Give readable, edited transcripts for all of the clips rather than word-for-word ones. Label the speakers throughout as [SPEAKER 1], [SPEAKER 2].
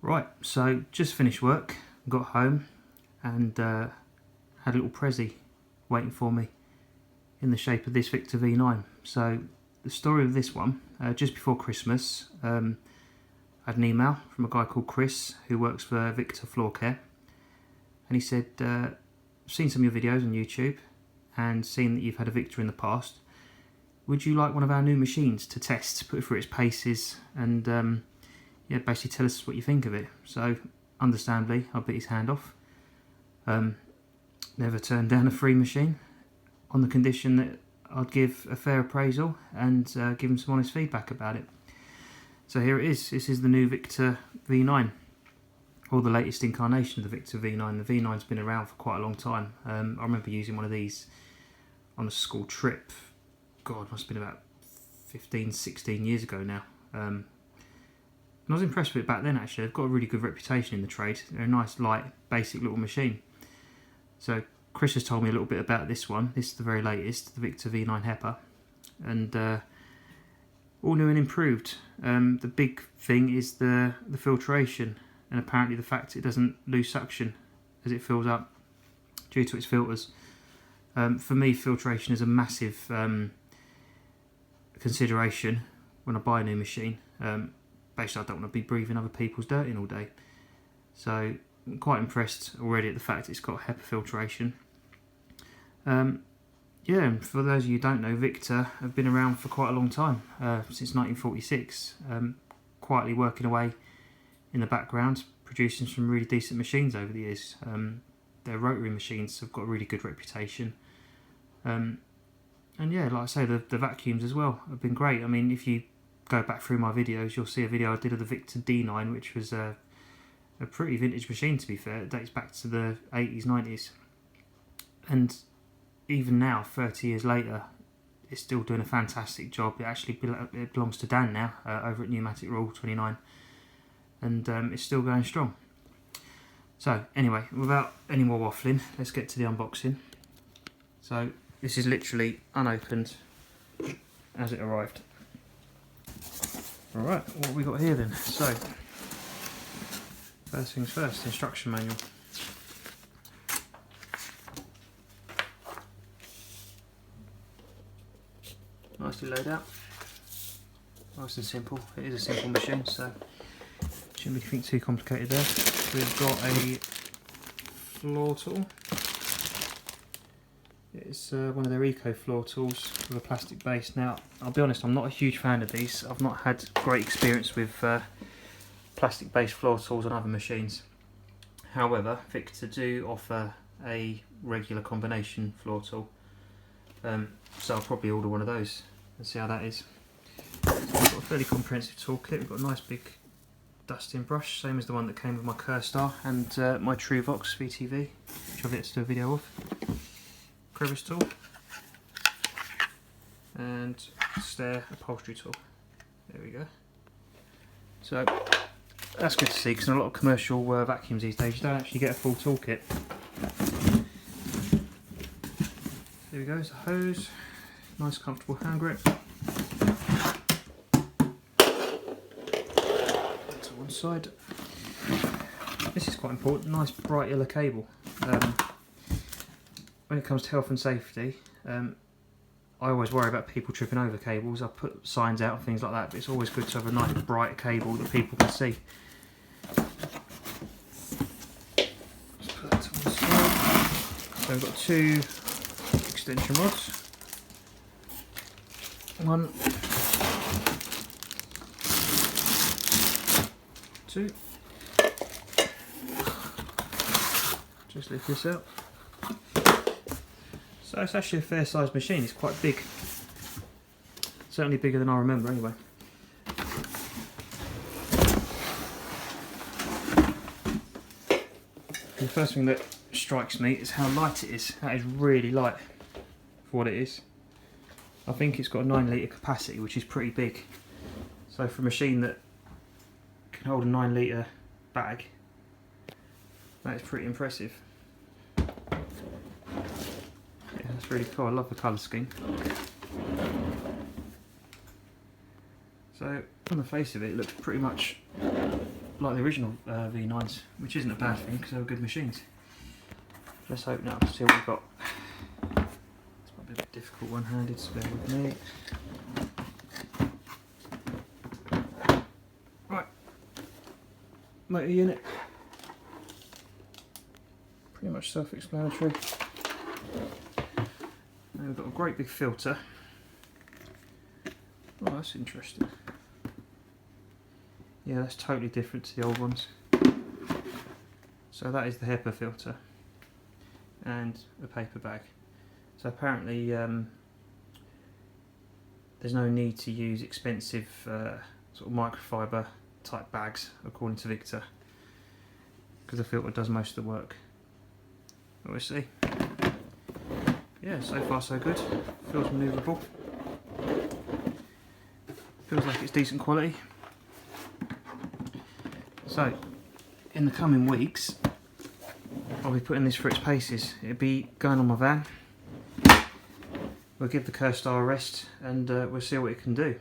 [SPEAKER 1] Right, so just finished work, got home and had a little Prezi waiting for me in the shape of this Victor V9. So the story of this one, just before Christmas, I had an email from a guy called Chris who works for Victor Floor Care, and he said, I've seen some of your videos on YouTube and seen that you've had a Victor in the past. Would you like one of our new machines to test, put it through its paces, and yeah, basically tell us what you think of it? So understandably, I bit his hand off. Never turned down a free machine on the condition that I'd give a fair appraisal and give him some honest feedback about it. So here it is. This is the new Victor V9, or the latest incarnation of the Victor V9. The V9's been around for quite a long time. I remember using one of these on a school trip. God, must have been about 15, 16 years ago now. And I was impressed with it back then, actually. They've got a really good reputation in the trade. They're a nice, light, basic little machine. So Chris has told me a little bit about this one. This is the very latest, the Victor V9 Hepa. And all new and improved. The big thing is the filtration, and apparently the fact it doesn't lose suction as it fills up due to its filters. For me, filtration is a massive consideration when I buy a new machine. Basically, I don't want to be breathing other people's dirt in all day. So I'm quite impressed already at the fact it's got HEPA filtration. Yeah, and for those of you who don't know, Victor have been around for quite a long time, since 1946, quietly working away in the background, producing some really decent machines over the years. Their rotary machines have got a really good reputation. And yeah, like I say, the vacuums as well have been great. I mean, if you go back through my videos, you'll see a video I did of the Victor D9, which was a pretty vintage machine, to be fair. It dates back to the 80s, 90s. And even now, 30 years later, it's still doing a fantastic job. It belongs to Dan now, over at Pneumatic Rule 29. And it's still going strong. So anyway, without any more waffling, let's get to the unboxing. So this is literally unopened as it arrived. Alright, what have we got here then? So, first things first, instruction manual. Nicely laid out. Nice and simple. It is a simple machine, so shouldn't be anything too complicated there. We've got a floor tool. It's one of their eco floor tools with a plastic base. Now, I'll be honest, I'm not a huge fan of these. I've not had great experience with plastic based floor tools on other machines. However, Victor do offer a regular combination floor tool. So I'll probably order one of those and see how that is. So we've got a fairly comprehensive toolkit. We've got a nice big dusting brush, same as the one that came with my Kerstar and my Truvox VTV, which I've yet to do a video of. Crevice tool and stair upholstery tool. There we go. So that's good to see, because in a lot of commercial vacuums these days you don't actually get a full toolkit. There we go, it's a hose, nice comfortable hand grip. To one side. This is quite important, nice bright yellow cable. When it comes to health and safety, I always worry about people tripping over cables. I put signs out and things like that, but it's always good to have a nice bright cable that people can see. Let's put that to one side. So we've got two extension rods. One, two. Just lift this out. So it's actually a fair sized machine, it's quite big. Certainly bigger than I remember anyway. And the first thing that strikes me is how light it is. That is really light for what it is. I think it's got a 9 litre capacity, which is pretty big. So for a machine that can hold a 9 litre bag, that is pretty impressive. That's really cool, I love the colour scheme. So on the face of it, it looks pretty much like the original V9s, which isn't a bad thing because they were good machines. Let's open it up and see what we've got. This might be a bit difficult one-handed, so bear with me. Right, motor unit. Pretty much self-explanatory. Now we've got a great big filter. Oh, that's interesting. Yeah, that's totally different to the old ones. So that is the Hepa filter and a paper bag. So apparently there's no need to use expensive sort of microfiber type bags, according to Victor, because the filter does most of the work. But we'll see. Yeah, so far so good. Feels manoeuvrable. Feels like it's decent quality. So, in the coming weeks, I'll be putting this through its paces. It'll be going on my van. We'll give the Kerstar a rest and we'll see what it can do.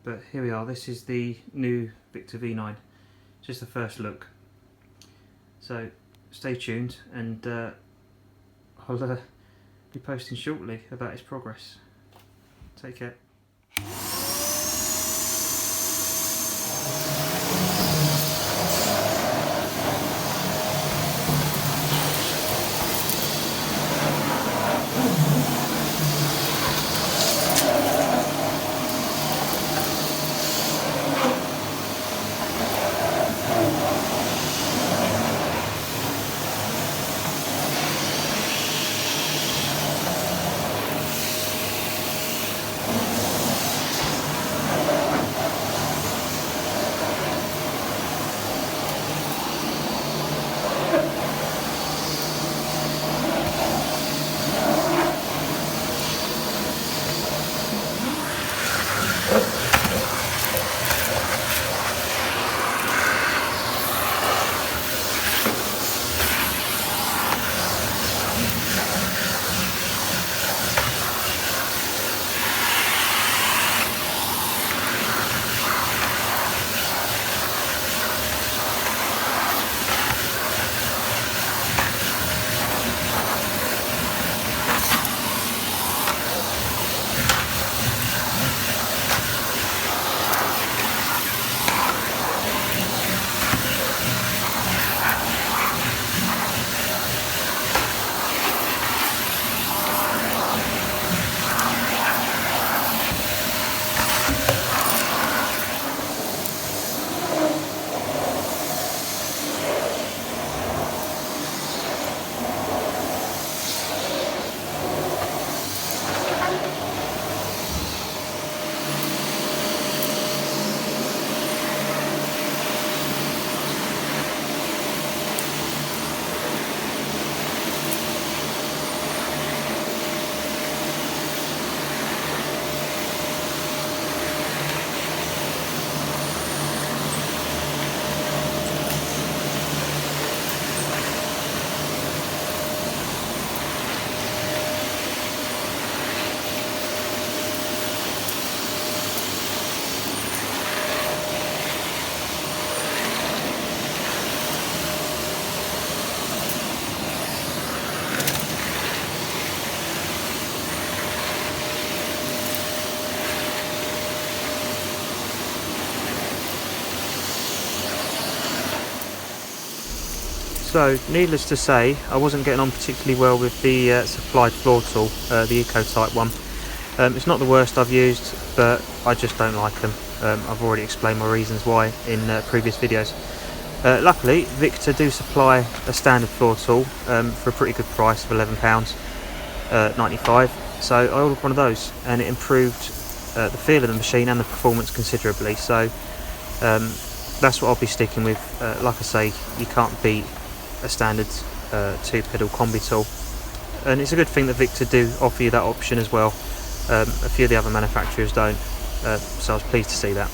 [SPEAKER 1] But here we are, this is the new Victor V9. Just the first look. So, stay tuned and I'll be posting shortly about its progress. Take care. So, needless to say, I wasn't getting on particularly well with the supplied floor tool, the Eco Type one. It's not the worst I've used, but I just don't like them. I've already explained my reasons why in previous videos. Luckily, Victor do supply a standard floor tool for a pretty good price of £11.95. So I ordered one of those, and it improved the feel of the machine and the performance considerably. So that's what I'll be sticking with. Like I say, you can't beat a standard two-pedal combi tool, and it's a good thing that Victor do offer you that option as well. A few of the other manufacturers don't, so I was pleased to see that.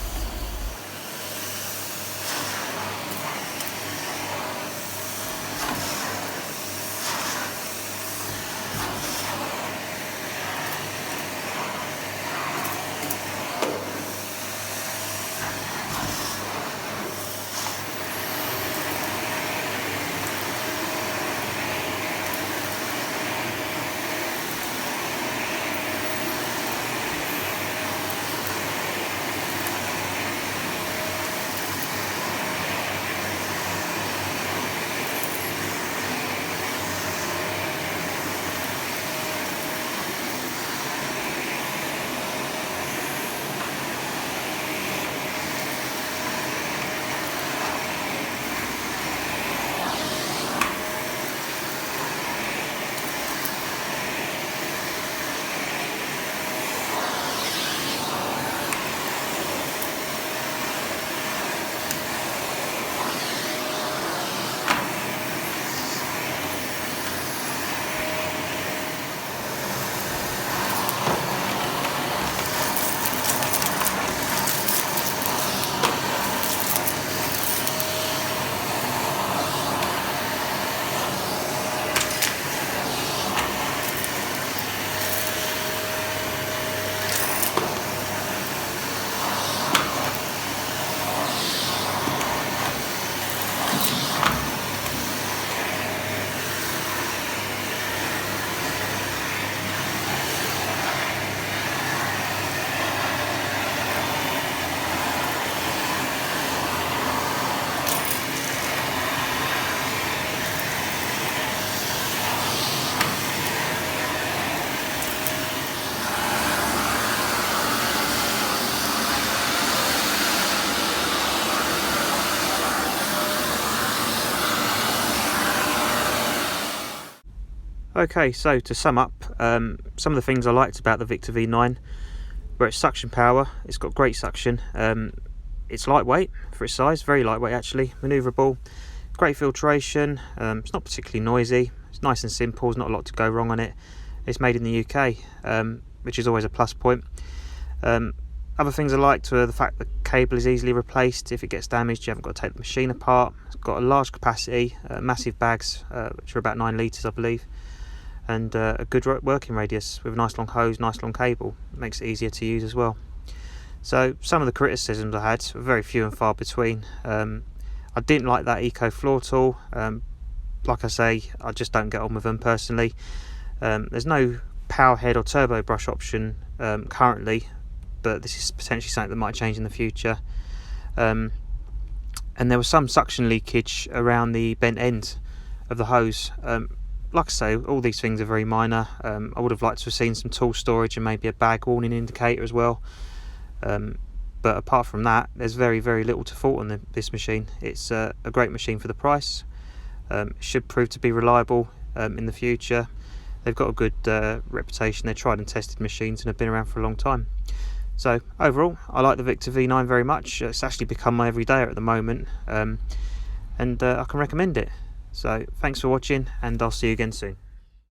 [SPEAKER 1] Okay, so to sum up, some of the things I liked about the Victor V9 were its suction power. It's got great suction. It's lightweight for its size, very lightweight actually, manoeuvrable, great filtration. It's not particularly noisy, it's nice and simple, there's not a lot to go wrong on it. It's made in the UK, which is always a plus point. Other things I liked were the fact the cable is easily replaced. If it gets damaged, you haven't got to take the machine apart. It's got a large capacity, massive bags, which are about 9 litres I believe, and a good working radius with a nice long hose, nice long cable. It makes it easier to use as well. So some of the criticisms I had were very few and far between. I didn't like that eco floor tool. Like I say, I just don't get on with them personally. There's no power head or turbo brush option currently, but this is potentially something that might change in the future. And there was some suction leakage around the bent end of the hose. Like I say, all these things are very minor. I would have liked to have seen some tool storage and maybe a bag warning indicator as well. But apart from that, there's very little to fault on this machine. It's a great machine for the price. It should prove to be reliable in the future. They've got a good reputation. They're tried and tested machines and have been around for a long time. So overall, I like the Victor V9 very much. It's actually become my everydayer at the moment, and I can recommend it. So thanks for watching, and I'll see you again soon.